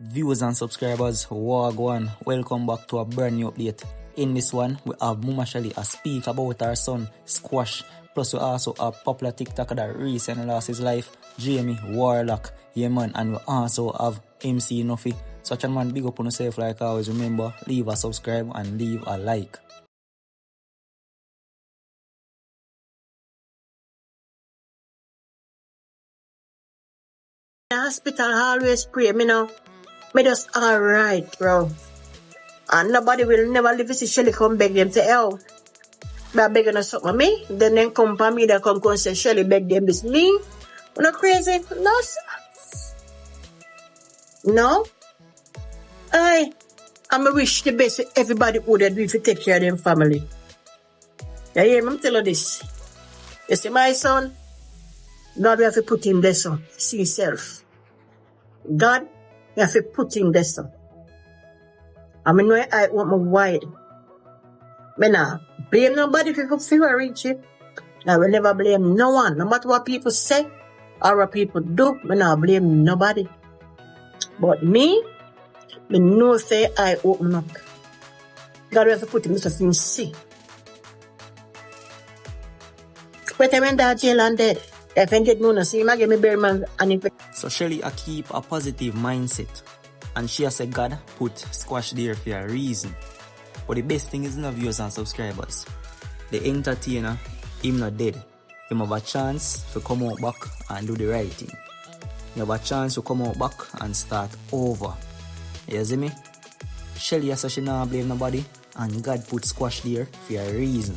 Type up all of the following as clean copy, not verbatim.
Viewers and subscribers, Wagwan, welcome back to a brand new update. In this one, we have Mama Shelly speak about her son, Squash. Plus we also have popular TikToker that recently lost his life, Jamie Warlock. Yeah man, and we also have MC Nuffy. Such a man, big up on yourself like always. Remember, leave a subscribe and leave a like. The hospital always pray me now. Me just alright, bro. And nobody will never live to see Shelly come beg them say, oh, but begging us something me. Then they come for me, they come and say Shelly beg them this me. You not crazy? No, sir. No. I'm a wish the best for everybody who they do if you take care of them family. You hear me? I'm telling you this. You see my son? God will have to put him there, son. See himself. God, you have to put him there, son. I mean, I want my wide. Me nah blame nobody if you feel reach it. I will never blame no one. No matter what people say or what people do, me nah blame nobody. But me know say I open up. God will have to put him so him see. But I went to jail and dead. If I did no see him, I give me bear man and if So Shelly keep a positive mindset. And she has said God put Squash there for a reason. But the best thing is not viewers and subscribers. The entertainer, him not dead. Him have a chance to come out back and do the right thing. He have a chance to come out back and start over. You see me? Shelly has said she not blame nobody. And God put Squash there for a reason.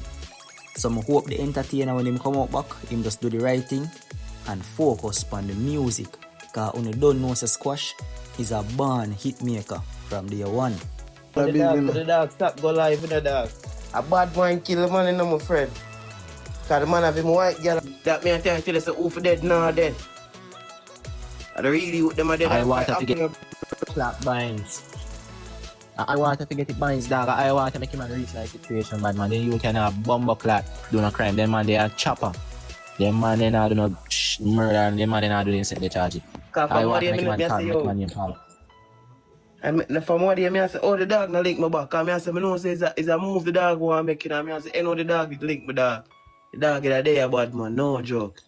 So I hope the entertainer when him come out back, him just do the right thing and focus on the music. Because when you don't know Squash is a born hit maker from day one. The dog stop go live with the dog. A bad man kill the man in my friend. Cause the man have him white girl. That me I tell you say who for dead now dead. And really with them are dead. IWAATA to get slap binds. IWAATA to get it binds, dog. IWAATA make him a reach like situation, bad man. Then you can have bomber clat do no crime. Them man they are chopper. Them man they not do no murder and them man they not do insect they charge it. IWAATA make him a call, make man call. And from what day I say, oh the dog no link my back. And I say, I know say is a move the dog want make it. And I say, no the dog is link my dog. The dog is a day bad man, no joke.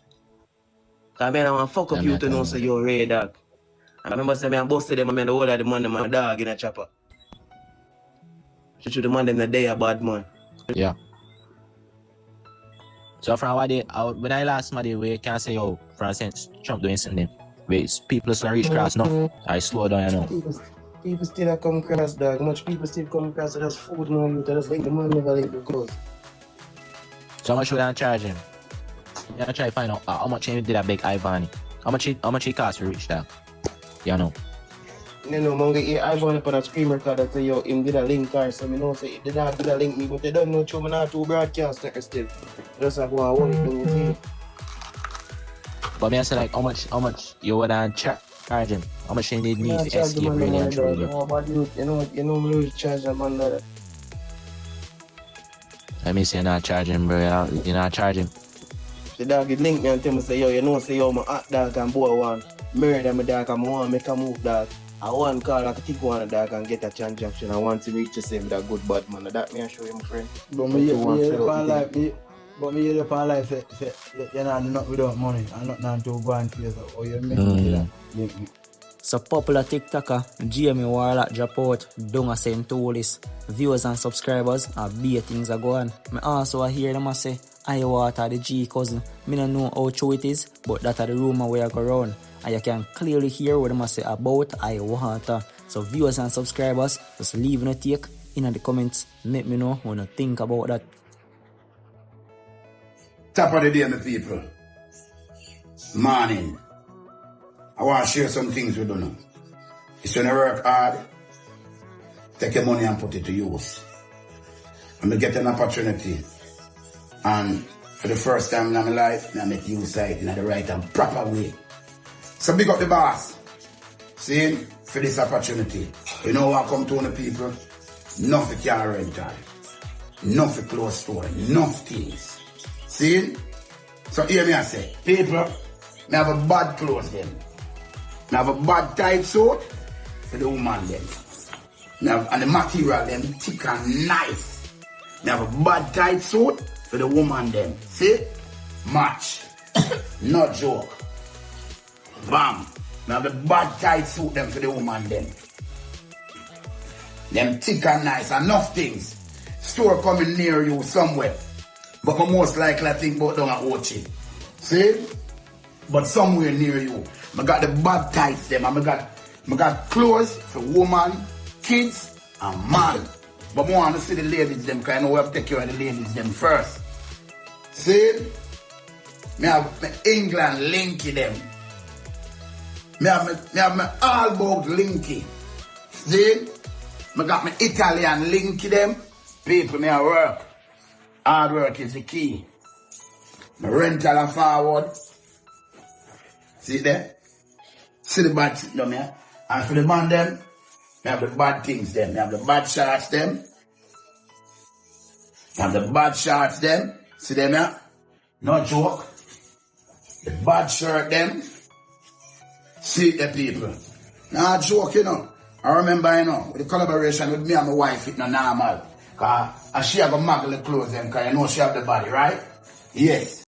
Cause I don't want to fuck up you to know say you're a red dog. I remember saying I busted them and the whole of the man and my dog in a chopper. So the man them the day bad man. Yeah. So from what day when I last my day we can say for instance Trump doing something. Wait, people still reach cross now. I slow down, you know. People still come across dog. Much people still come across so just food now you just like the man never like the clothes. So how much would I charge him? Yeah, I try to find out how much he did that big Ivani. How much he cost to reach that? You know. You know, man, get Ivan up on a screen record that say, yo, him did a link car, so I know say they not did a link me, but they don't know true, me not to broadcast still. Just like go and hold it down, you see. But me I say like how much you would charge him? How much he need to escape really and truly? You know me lose charge a man like that. Let me say not charge him, bro. You not charge him. The dog would link me and tell me say, yo, you know say yo, my hot dog and boy one murder my dog and I want to make a move dog. I want to call like a tick one dog and get a transaction. I want to reach the same with a good bad man. That me I show you my friend. But me hear upon life say you're not nothing without money and nothing to go and chase or you make it link me. So popular TikToker Jamie Warlock drop out down a same tool list. Viewers and subscribers and big things are going. Me also hear them say IWAATA the G cousin. Me don't know how true it is, but that are the rumor where I go around. And you can clearly hear what them say about IWAATA. So viewers and subscribers, just leave a take in the comments. Let me know what you think about that. Top of the day, my people. Morning. I want to share some things with you now. It's when you work hard, take your money and put it to use. And I get an opportunity. And for the first time in my life, I make use of it in the right and proper way. So big up the boss. See, for this opportunity. You know what come to the people? Nuffy car rental. Nuffy clothes store. Enough things. See? So hear me I say, people, I have a bad clothes then. I have a bad tight suit, for the woman them. Me have, and the material them thick and nice. Me have a bad tight suit for the woman them. See? Match. No joke. Bam. Me have the bad tight suit them for the woman them. Them thick and nice. Enough things. Store coming near you somewhere. But I most likely think about down at Ochi. See? But somewhere near you. I got the bad tights them. I got clothes for woman, kids, and man. But I want to see the ladies them because I know we have to take care of the ladies them first. See? Me have my England linky them. Me have my all about linky. See? I got my Italian linky them. People, me a work. Hard work is the key. My rental and forward. See there? See the bad things down here? And for the man them, me have the bad things them. Me have the bad shorts them. Me have the bad shorts them. See them here? No joke. The bad shirt them. See the people. Nah joke, you know. I remember, you know, with the collaboration with me and my wife, it's not normal. Because she have a muggle clothes them, because you know she have the body, right? Yes.